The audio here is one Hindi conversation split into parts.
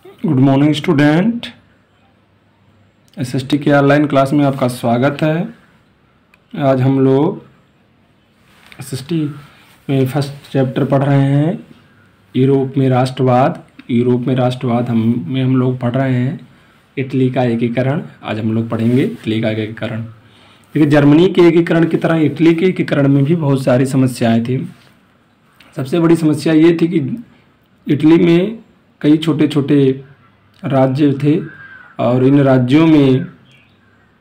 Good morning student. एसएसटी के ऑनलाइन क्लास में आपका स्वागत है। आज हम लोग एसएसटी में फर्स्ट चैप्टर पढ़ रहे हैं, यूरोप में राष्ट्रवाद। हम लोग पढ़ रहे हैं इटली का एकीकरण। आज हम लोग पढ़ेंगे इटली का एकीकरण। देखिए, जर्मनी के एकीकरण की तरह इटली के एकीकरण में भी बहुत सारी समस्याएं थी। सबसे बड़ी समस्या ये थी कि इटली में कई छोटे छोटे राज्य थे और इन राज्यों में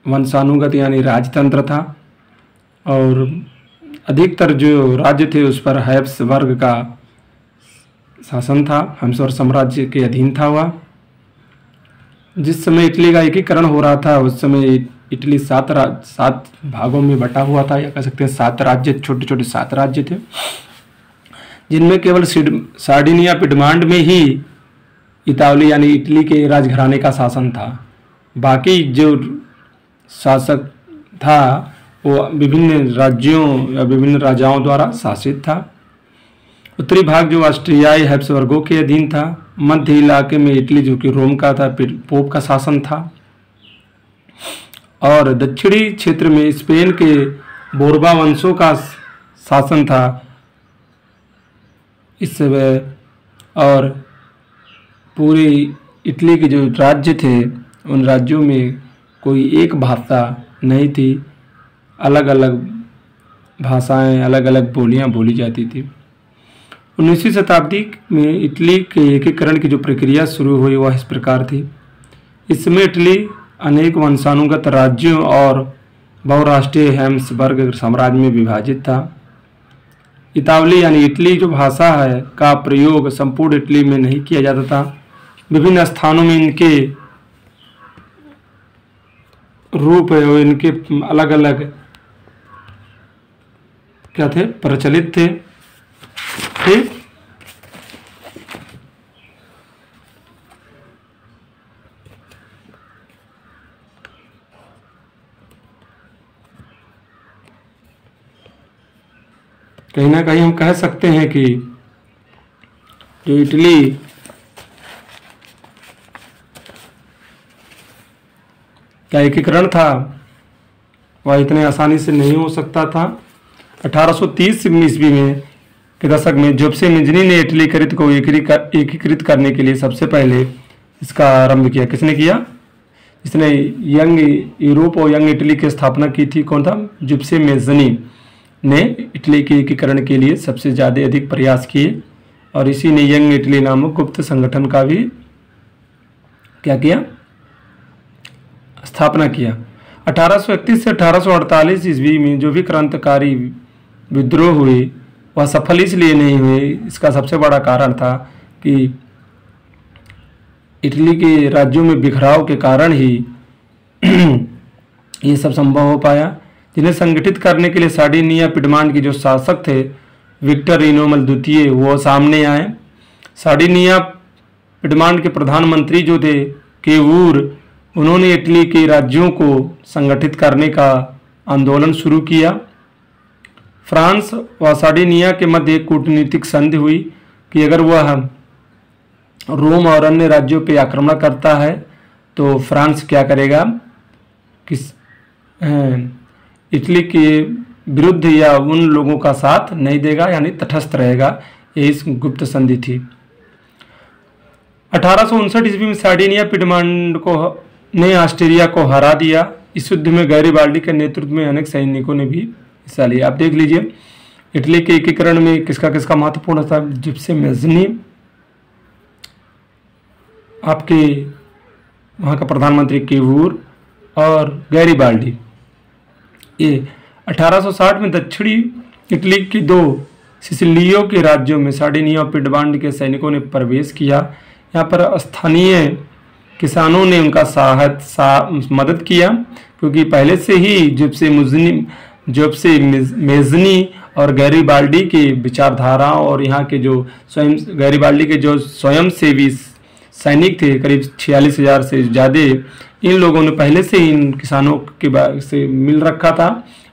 वंशानुगत यानी राजतंत्र था और अधिकतर जो राज्य थे उस पर हैब्सबर्ग का शासन था, हैब्सबर्ग साम्राज्य के अधीन था वह। जिस समय इटली का एकीकरण हो रहा था उस समय इटली सात भागों में बटा हुआ था, या कह सकते हैं 7 राज्य, छोटे छोटे 7 राज्य थे, जिनमें केवल सार्डिनिया पिडमांड में ही इतावली यानी इटली के राजघराने का शासन था। बाकी जो शासक था वो विभिन्न राज्यों या विभिन्न राजाओं द्वारा शासित था। उत्तरी भाग जो ऑस्ट्रियाई हैब्सबर्गों के अधीन था। मध्य इलाके में इटली जो कि रोम का था, पोप का शासन था। और दक्षिणी क्षेत्र में स्पेन के बोर्बा वंशों का शासन था इस समय। और पूरी इटली के जो राज्य थे उन राज्यों में कोई एक भाषा नहीं थी, अलग अलग भाषाएं, अलग अलग बोलियां बोली जाती थी। 19वीं शताब्दी में इटली के एकीकरण की जो प्रक्रिया शुरू हुई वह इस प्रकार थी। इस समय इटली अनेक वंशानुगत राज्यों और बहुराष्ट्रीय हैब्सबर्ग साम्राज्य में विभाजित था। इतावली यानी इटली जो भाषा है का प्रयोग संपूर्ण इटली में नहीं किया जाता था। विभिन्न स्थानों में इनके रूप है, इनके अलग अलग क्या थे, प्रचलित थे। ठीक, कहीं ना कहीं हम कह सकते हैं कि जो इटली का एकीकरण था वह इतने आसानी से नहीं हो सकता था। 1830 ईस्वी में के दशक में जोसेफ मेज़नी ने इटली को एकीकृत करने के लिए सबसे पहले इसका आरंभ किया। किसने किया? इसने यंग यूरोप और यंग इटली की स्थापना की थी। कौन था? जोसेफ मेज़नी ने इटली के एकीकरण के लिए सबसे ज़्यादा अधिक प्रयास किए और इसी ने यंग इटली नामक गुप्त संगठन का भी क्या किया? स्थापना किया। 1831 से 1848 ईस्वी में जो भी क्रांतिकारी विद्रोह हुए वह सफल इसलिए नहीं हुए, इसका सबसे बड़ा कारण था कि इटली के राज्यों में बिखराव के कारण ही ये सब संभव हो पाया। जिन्हें संगठित करने के लिए सार्डिनिया पिडमांड के जो शासक थे विक्टर इनोमल द्वितीय वो सामने आए। सार्डिनिया पिडमांड के प्रधानमंत्री जो थे केवूर, उन्होंने इटली के राज्यों को संगठित करने का आंदोलन शुरू किया। फ्रांस व सार्डिनिया के मध्य एक कूटनीतिक संधि हुई कि अगर वह रोम और अन्य राज्यों पर आक्रमण करता है तो फ्रांस क्या करेगा, इटली के विरुद्ध या उन लोगों का साथ नहीं देगा, यानी तटस्थ रहेगा। यही इस गुप्त संधि थी। 1859 ईस्वी में सार्डिनिया पिडमांड को ने ऑस्ट्रिया को हरा दिया। इस युद्ध में गैरिबाल्डी के नेतृत्व में अनेक सैनिकों ने भी हिस्सा लिया। आप देख लीजिए इटली के एकीकरण में किसका किसका महत्वपूर्ण था। जोसेफ मेज़नी, आपके वहाँ का प्रधानमंत्री केवूर और गैरिबाल्डी। ये 1860 में दक्षिणी इटली के 2 सिसिलियों के राज्यों में सार्डिनिया और पिडमांड के सैनिकों ने प्रवेश किया। यहाँ पर स्थानीय किसानों ने उनका मदद किया क्योंकि पहले से ही जोसेफ मेज़नी और गैरिबाल्डी की विचारधाराओं और यहाँ के जो गैरिबाल्डी के जो स्वयंसेवी सैनिक थे करीब 46,000 से ज़्यादा, इन लोगों ने पहले से ही इन किसानों के से मिल रखा था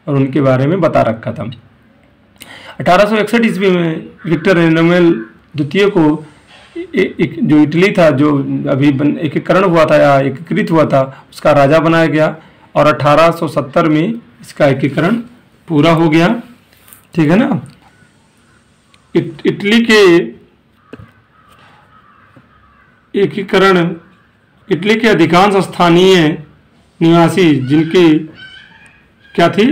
और उनके बारे में बता रखा था। 1861 ईस्वी में विक्टर इनोमल द्वितीय को जो इटली था, जो अभी एकीकरण हुआ था या एकीकृत हुआ था, उसका राजा बनाया गया और 1870 में इसका एकीकरण पूरा हो गया। ठीक है ना। इटली के एकीकरण, इटली के अधिकांश स्थानीय निवासी जिनकी क्या थी,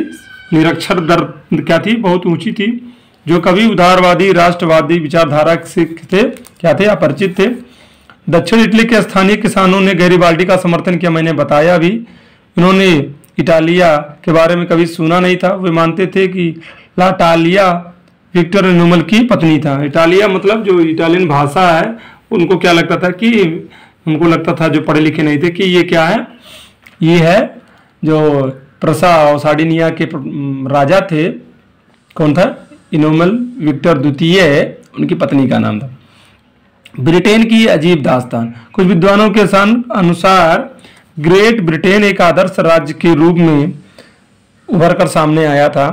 निरक्षर दर क्या थी, बहुत ऊंची थी, जो कभी उदारवादी राष्ट्रवादी विचारधारा से थे, क्या थे, अपरिचित थे। दक्षिण इटली के स्थानीय किसानों ने गैरिबाल्डी का समर्थन किया, मैंने बताया भी। इन्होंने इटालिया के बारे में कभी सुना नहीं था। वे मानते थे कि ला टालिया विक्टर एनुमल की पत्नी था। इटालिया मतलब जो इटालियन भाषा है, उनको क्या लगता था कि, उनको लगता था जो पढ़े लिखे नहीं थे कि ये क्या है, ये है जो प्रसा और सार्डिनिया के राजा थे, कौन था, एनुमल विक्टर द्वितीय, उनकी पत्नी का नाम था। ब्रिटेन की अजीब दास्तान। कुछ विद्वानों के अनुसार ग्रेट ब्रिटेन एक आदर्श राज्य के रूप में उभर कर सामने आया था।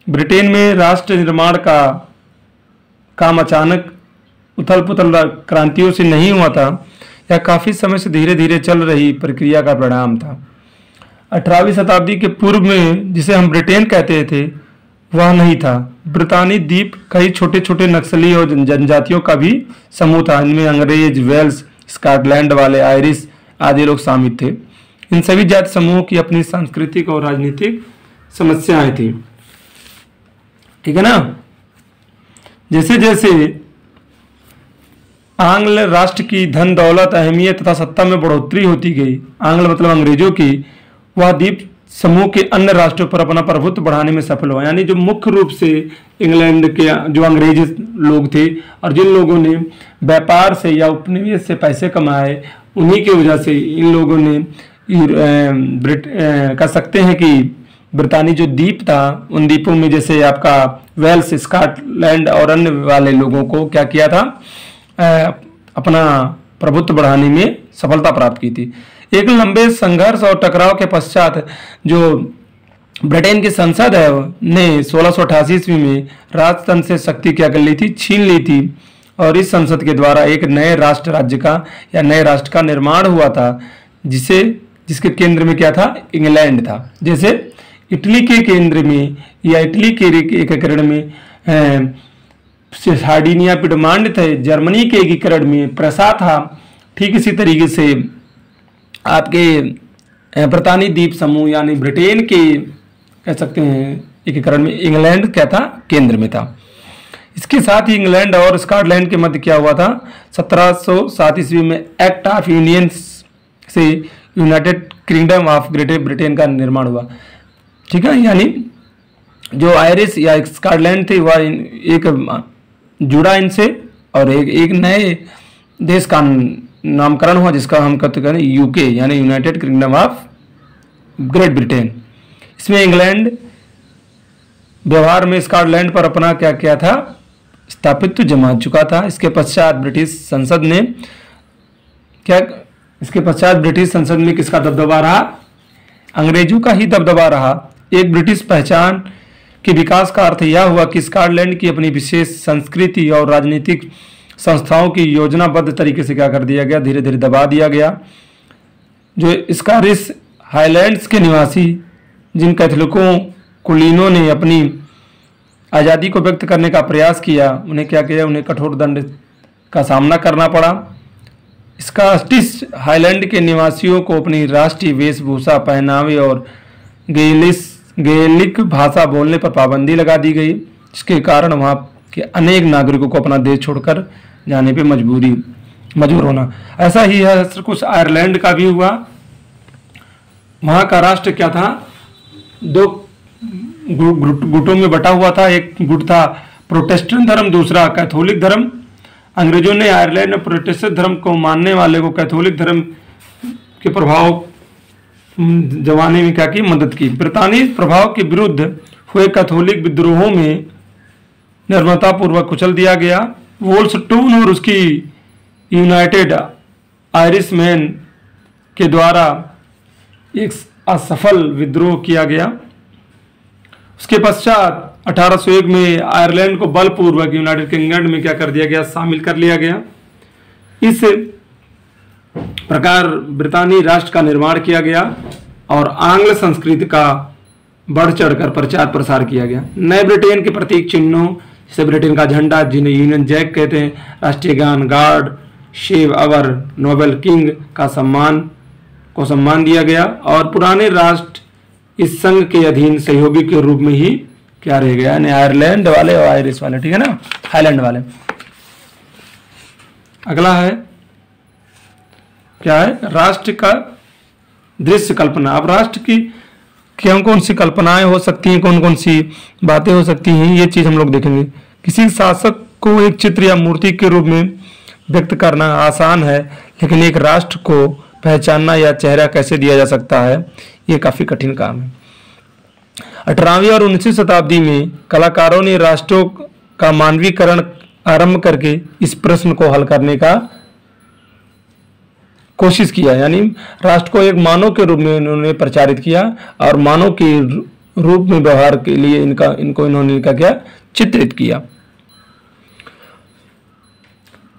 ब्रिटेन में राष्ट्र निर्माण का काम अचानक उथल पुथल क्रांतियों से नहीं हुआ था, यह काफ़ी समय से धीरे धीरे चल रही प्रक्रिया का परिणाम था। 18वीं शताब्दी के पूर्व में जिसे हम ब्रिटेन कहते थे वह नहीं था। ब्रितानी द्वीप कई छोटे छोटे नक्सली और जनजातियों का भी समूह था। इनमें अंग्रेज, वेल्स, स्कॉटलैंड वाले, आयरिश आदि लोग शामिल थे। इन सभी जाति समूहों की अपनी सांस्कृतिक और राजनीतिक समस्याएं थी। ठीक है ना। जैसे जैसे आंग्ल राष्ट्र की धन दौलत, अहमियत तथा सत्ता में बढ़ोतरी होती गई, आंग्ल मतलब अंग्रेजों की, वह द्वीप समूह के अन्य राष्ट्रों पर अपना प्रभुत्व बढ़ाने में सफल हुआ। यानी जो मुख्य रूप से इंग्लैंड के जो अंग्रेज लोग थे और जिन लोगों ने व्यापार से या उपनिवेश से पैसे कमाए, उन्हीं की वजह से इन लोगों ने कह सकते हैं कि ब्रितानी जो द्वीप था, उन द्वीपों में जैसे आपका वेल्स, स्कॉटलैंड और अन्य वाले लोगों को क्या किया था, अपना प्रभुत्व बढ़ाने में सफलता प्राप्त की थी। एक लंबे संघर्ष और टकराव के पश्चात जो ब्रिटेन की संसद है ने 1688 ईस्वी में राजतंत्र से शक्ति क्या कर ली थी, छीन ली थी, और इस संसद के द्वारा एक नए राष्ट्र राज्य का या नए राष्ट्र का निर्माण हुआ था, जिसके केंद्र में क्या था, इंग्लैंड था। जैसे इटली के केंद्र में या इटली के एकीकरण में सार्डिनिया पिडमांड थे, जर्मनी के एकीकरण में प्रसा था। ठीक इसी तरीके से आपके ब्रितानी द्वीप समूह यानी ब्रिटेन के कह सकते हैं एकीकरण में इंग्लैंड क्या था, केंद्र में था। इसके साथ ही इंग्लैंड और स्कॉटलैंड के मध्य क्या हुआ था, 1707 ईस्वी में एक्ट ऑफ यूनियन से United kingdom of great Britain का निर्माण हुआ। ठीक है। यानी जो आयरिश या स्कॉटलैंड थे वह एक जुड़ा इनसे और एक नए देश का नामकरण हुआ, जिसका हम कहते हैं यूके यानी United kingdom of great Britain. इसमें इंग्लैंड व्यवहार में स्कॉटलैंड पर अपना क्या किया था, स्थापित्व जमा चुका था। इसके पश्चात ब्रिटिश संसद में किसका दबदबा रहा, अंग्रेजों का ही दबदबा रहा। एक ब्रिटिश पहचान के विकास का अर्थ यह हुआ कि स्कॉटलैंड की अपनी विशेष संस्कृति और राजनीतिक संस्थाओं की योजनाबद्ध तरीके से क्या कर दिया गया, धीरे धीरे दबा दिया गया। जो स्कॉटिश हाईलैंड्स के निवासी जिन कैथोलिकों कुलीनों ने अपनी आज़ादी को व्यक्त करने का प्रयास किया, उन्हें क्या किया, उन्हें कठोर दंड का सामना करना पड़ा। स्कॉटिश हाईलैंड के निवासियों को अपनी राष्ट्रीय वेशभूषा, पहनावे और गेलिक भाषा बोलने पर पाबंदी लगा दी गई, जिसके कारण वहाँ के अनेक नागरिकों को अपना देश छोड़कर जाने पे मजबूर होना। ऐसा ही है कुछ आयरलैंड का भी हुआ। वहाँ का राष्ट्र क्या था, दो गुटों में बटा हुआ था। एक गुट था प्रोटेस्टेंट धर्म, दूसरा कैथोलिक धर्म। अंग्रेजों ने आयरलैंड में प्रोटेस्टेंट धर्म को मानने वाले को कैथोलिक धर्म के प्रभाव जमाने में क्या की, मदद की। ब्रितानी प्रभाव के विरुद्ध हुए कैथोलिक विद्रोहों में निर्ममतापूर्वक कुचल दिया गया। वोल्सटोन और उसकी यूनाइटेड आयरिशमैन के द्वारा एक असफल विद्रोह किया गया। उसके पश्चात 1801 में आयरलैंड को बलपूर्वक यूनाइटेड किंगडम में क्या कर दिया गया, शामिल कर लिया गया। इस प्रकार ब्रितानी राष्ट्र का निर्माण किया गया और आंग्ल संस्कृति का बढ़ चढ़कर प्रचार प्रसार किया गया। नए ब्रिटेन के प्रतीक चिन्हों जैसे ब्रिटेन का झंडा, जिन्हें यूनियन जैक कहते हैं, राष्ट्रीय गान, guard, save our Nobel king का सम्मान दिया गया और पुराने राष्ट्र इस संघ के अधीन सहयोगी के रूप में ही क्या रह गया, यानी आयरलैंड वाले और आयरिश वाले, ठीक है ना, हाईलैंड वाले। अगला है क्या है, राष्ट्र का दृश्य कल्पना। अब राष्ट्र की कौन कौन सी कल्पनाएं हो सकती हैं, कौन कौन सी बातें हो सकती हैं, ये चीज हम लोग देखेंगे। किसी शासक को एक चित्र या मूर्ति के रूप में व्यक्त करना आसान है, लेकिन एक राष्ट्र को पहचानना या चेहरा कैसे दिया जा सकता है, ये काफी कठिन काम है। 18वीं और 19वीं शताब्दी में कलाकारों ने राष्ट्रों का मानवीकरण आरंभ करके इस प्रश्न को हल करने का कोशिश किया, यानी राष्ट्र को एक मानव के रूप में इन्होंने प्रचारित किया और मानव के रूप में व्यवहार के लिए इनको इन्होंने क्या चित्रित किया।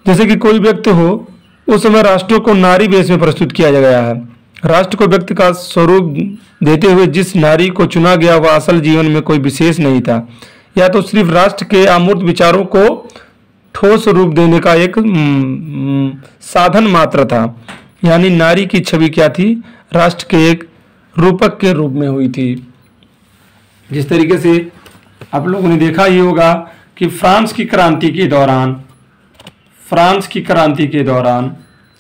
जैसे कि कोई व्यक्ति हो, उस समय राष्ट्रों को नारी वेश में प्रस्तुत किया गया है। राष्ट्र को व्यक्ति का स्वरूप देते हुए जिस नारी को चुना गया वह असल जीवन में कोई विशेष नहीं था, या तो सिर्फ राष्ट्र के अमूर्त विचारों को ठोस रूप देने का एक साधन मात्र था। यानी नारी की छवि क्या थी, राष्ट्र के एक रूपक के रूप में हुई थी। जिस तरीके से आप लोगों ने देखा ही होगा कि फ्रांस की क्रांति के दौरान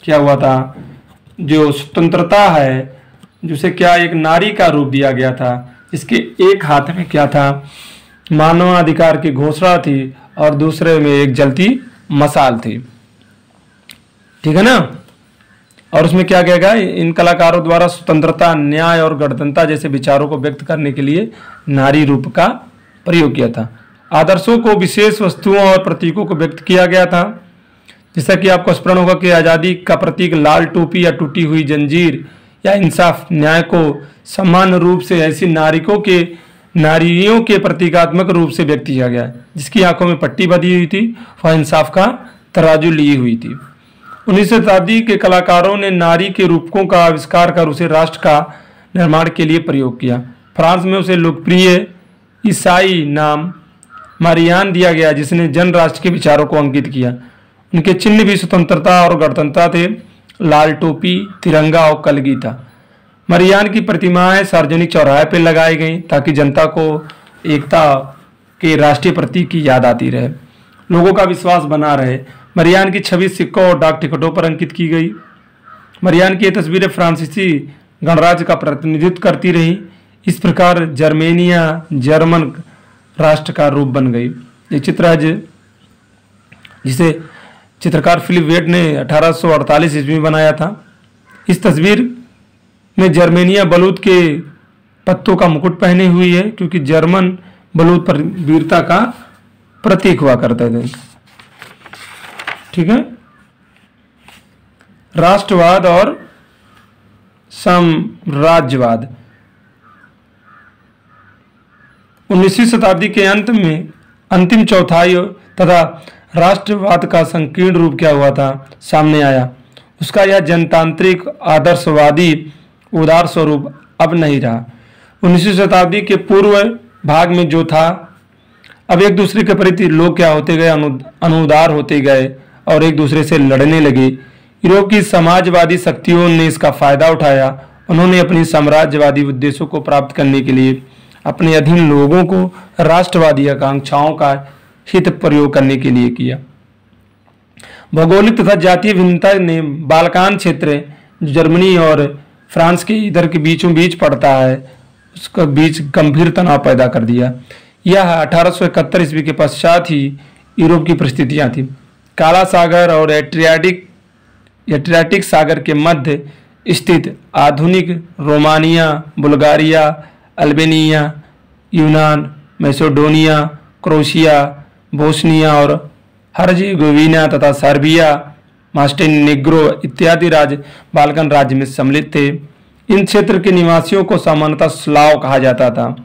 क्या हुआ था, जो स्वतंत्रता है जिसे क्या एक नारी का रूप दिया गया था, इसके एक हाथ में क्या था, मानवाधिकार की घोषणा थी और दूसरे में एक जलती मशाल थी, ठीक है ना। और उसमें क्या किया गया, इन कलाकारों द्वारा स्वतंत्रता, न्याय और गणतंत्रता जैसे विचारों को व्यक्त करने के लिए नारी रूप का प्रयोग किया था। आदर्शों को, विशेष वस्तुओं और प्रतीकों को व्यक्त किया गया था। जैसा कि आपको स्मरण होगा कि आज़ादी का प्रतीक लाल टोपी या टूटी हुई जंजीर या इंसाफ, न्याय को समान रूप से ऐसी नारियों के प्रतीकात्मक रूप से व्यक्त किया गया, जिसकी आंखों में पट्टी बंधी हुई थी, वह इंसाफ का तराजू ली हुई थी। 19वीं शताब्दी के कलाकारों ने नारी के रूपकों का आविष्कार कर उसे राष्ट्र का निर्माण के लिए प्रयोग किया। फ्रांस में उसे लोकप्रिय ईसाई नाम मारियान दिया गया, जिसने जन राष्ट्र के विचारों को अंकित किया। उनके चिन्ह भी स्वतंत्रता और गणतंत्रता थे, लाल टोपी, तिरंगा और कलगी था। मरियान की प्रतिमाएं सार्वजनिक चौराहे पर लगाई गई ताकि जनता को एकता के राष्ट्रीय प्रतीक की याद आती रहे, लोगों का विश्वास बना रहे। मरियान की छवि सिक्कों और डाक टिकटों पर अंकित की गई। मरियान की ये तस्वीरें फ्रांसीसी गणराज्य का प्रतिनिधित्व करती रही। इस प्रकार जर्मेनिया जर्मन राष्ट्र का रूप बन गई। ये चित्र है जिसे चित्रकार फिलिप वेट ने 1848 ईस्वी में बनाया था। इस तस्वीर में जर्मेनिया बलूत के पत्तों का मुकुट पहने हुई है, क्योंकि जर्मन बलूत पर वीरता का प्रतीक हुआ करते थे, ठीक है। राष्ट्रवाद और साम्राज्यवाद। 19वीं शताब्दी के अंत में अंतिम चौथाई तथा राष्ट्रवाद का संकीर्ण रूप क्या हुआ था, सामने आया। उसका यह जनतांत्रिक आदर्शवादी उदार स्वरूप अब नहीं रहा। 19वीं शताब्दी के पूर्व भाग में जो था, अब एक दूसरे के प्रति लोग क्या होते गए, अनुदार होते गए और एक दूसरे से लड़ने लगे। यूरोप की समाजवादी शक्तियों ने इसका फायदा उठाया। उन्होंने अपनी साम्राज्यवादी उद्देश्यों को प्राप्त करने के लिए अपने अधीन लोगों को राष्ट्रवादी आकांक्षाओं का हित प्रयोग करने के लिए किया। भौगोलिक तथा जातीय भिन्नता ने बाल्कान क्षेत्र, जर्मनी और फ्रांस के इधर के बीचों बीच पड़ता है, उसका बीच गंभीर तनाव पैदा कर दिया। यह 1871 ईस्वी के पश्चात ही यूरोप की परिस्थितियां थी। काला सागर और एड्रियाटिक सागर के मध्य स्थित आधुनिक रोमानिया, बुल्गारिया, अल्बेनिया, यूनान, मैसेडोनिया, क्रोएशिया, बोस्निया और हर्जेगोविना तथा सर्बिया, मास्टेनेग्रो इत्यादि राज्य बाल्कन राज्य में सम्मिलित थे। इन क्षेत्र के निवासियों को सामान्यतः स्लाव कहा जाता था।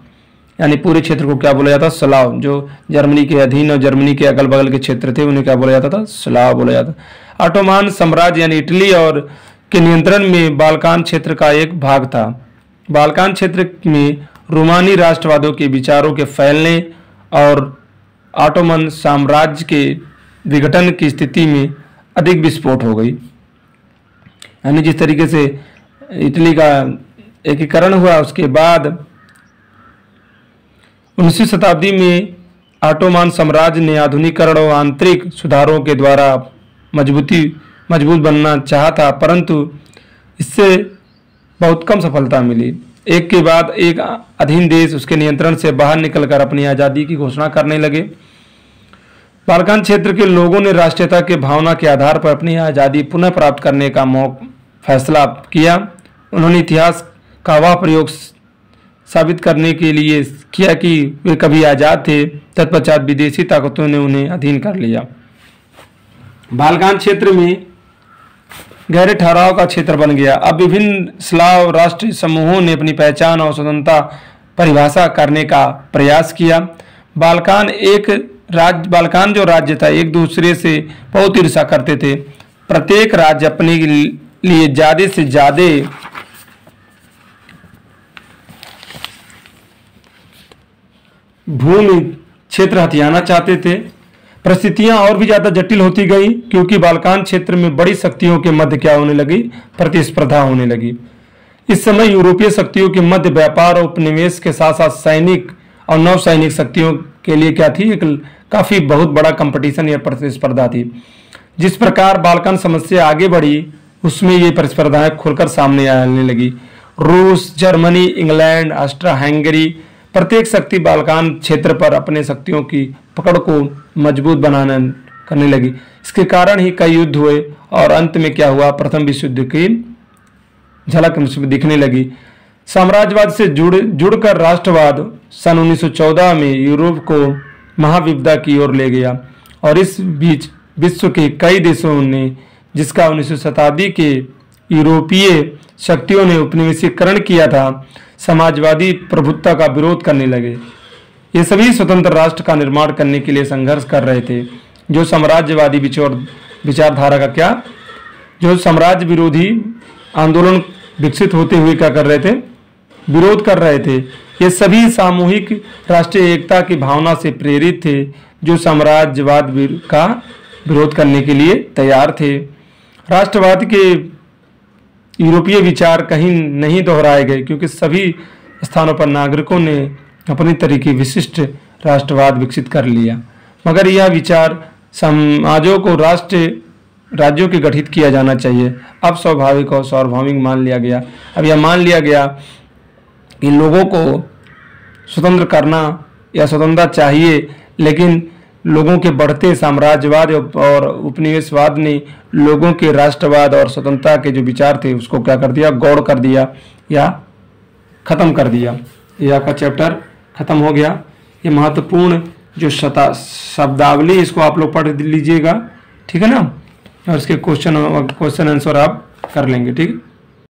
यानी पूरे क्षेत्र को क्या बोला जाता? स्लाव। जो जर्मनी के अधीन और जर्मनी के अगल बगल के क्षेत्र थे उन्हें क्या बोला जाता था? स्लाव बोला जाता। ऑटोमान साम्राज्य यानी इटली और के नियंत्रण में बाल्कान क्षेत्र का एक भाग था। बाल्कान क्षेत्र में रोमानी राष्ट्रवादों के विचारों के फैलने और ऑटोमन साम्राज्य के विघटन की स्थिति में अधिक विस्फोट हो गई। यानी जिस तरीके से इटली का एकीकरण हुआ, उसके बाद 19वीं शताब्दी में ऑटोमान साम्राज्य ने आधुनिकीकरण और आंतरिक सुधारों के द्वारा मजबूत बनना चाहा था, परंतु इससे बहुत कम सफलता मिली। एक के बाद एक अधीन देश उसके नियंत्रण से बाहर निकलकर अपनी आज़ादी की घोषणा करने लगे। बाल्कान क्षेत्र के लोगों ने राष्ट्रीयता के भावना के आधार पर अपनी आज़ादी पुनः प्राप्त करने का फैसला किया। उन्होंने इतिहास का वह प्रयोग साबित करने के लिए किया कि वे कभी आज़ाद थे, तत्पश्चात विदेशी ताकतों ने उन्हें अधीन कर लिया। बाल्कान क्षेत्र में गहरे ठहराव का क्षेत्र बन गया। अब विभिन्न स्लाव राष्ट्रीय समूहों ने अपनी पहचान और स्वतंत्रता परिभाषा करने का प्रयास किया। बाल्कान जो राज्य था एक दूसरे से बहुत ईर्ष्या करते थे। प्रत्येक राज्य अपने लिए ज्यादा से ज्यादा भूमि क्षेत्र हथियाना चाहते थे। परिस्थितियां और भी ज्यादा जटिल होती गई क्योंकि बाल्कान क्षेत्र में बड़ी शक्तियों के मध्य क्या होने लगी? प्रतिस्पर्धा होने लगी। इस समय यूरोपीय शक्तियों के मध्य व्यापार और उपनिवेश के साथ साथ सैनिक और नौसैनिक शक्तियों के लिए क्या थी? एक काफी बहुत बड़ा कंपटीशन या प्रतिस्पर्धा थी। जिस प्रकार बाल्कान समस्या आगे बढ़ी उसमें ये प्रतिस्पर्धाएं खुलकर सामने आने लगी। रूस, जर्मनी, इंग्लैंड, ऑस्ट्रिया हंगरी प्रत्येक शक्ति बाल्कान क्षेत्र पर अपने शक्तियों की पकड़ को मजबूत करने लगी। इसके कारण ही कई युद्ध हुए और अंत में क्या हुआ? प्रथम विश्व युद्ध की झलक दिखने लगी। साम्राज्यवाद से जुड़कर राष्ट्रवाद सन 1914 में यूरोप को महाविपदा की ओर ले गया और इस बीच विश्व के कई देशों ने, जिसका 19वीं शताब्दी के यूरोपीय शक्तियों ने उपनिवेशीकरण किया था, समाजवादी प्रभुत्व का विरोध करने लगे। ये सभी स्वतंत्र राष्ट्र का निर्माण करने के लिए संघर्ष कर रहे थे। जो साम्राज्यवादी विचारधारा का क्या? जो साम्राज्य विरोधी आंदोलन विकसित होते हुए क्या कर रहे थे? विरोध कर रहे थे। ये सभी सामूहिक राष्ट्रीय एकता की भावना से प्रेरित थे, जो साम्राज्यवाद का विरोध करने के लिए तैयार थे। राष्ट्रवाद के यूरोपीय विचार कहीं नहीं दोहराए गए क्योंकि सभी स्थानों पर नागरिकों ने अपनी तरीके विशिष्ट राष्ट्रवाद विकसित कर लिया, मगर यह विचार समाजों को राज्यों के गठित किया जाना चाहिए अब स्वाभाविक और सार्वभौमिक मान लिया गया। अब यह मान लिया गया कि लोगों को स्वतंत्र करना या स्वतंत्रता चाहिए, लेकिन लोगों के बढ़ते साम्राज्यवाद और उपनिवेशवाद ने लोगों के राष्ट्रवाद और स्वतंत्रता के जो विचार थे उसको क्या कर दिया? गौड़ कर दिया या खत्म कर दिया। यह आपका चैप्टर खत्म हो गया। ये महत्वपूर्ण जो शब्दावली इसको आप लोग पढ़ लीजिएगा, ठीक है ना, और इसके क्वेश्चन आंसर आप कर लेंगे, ठीक।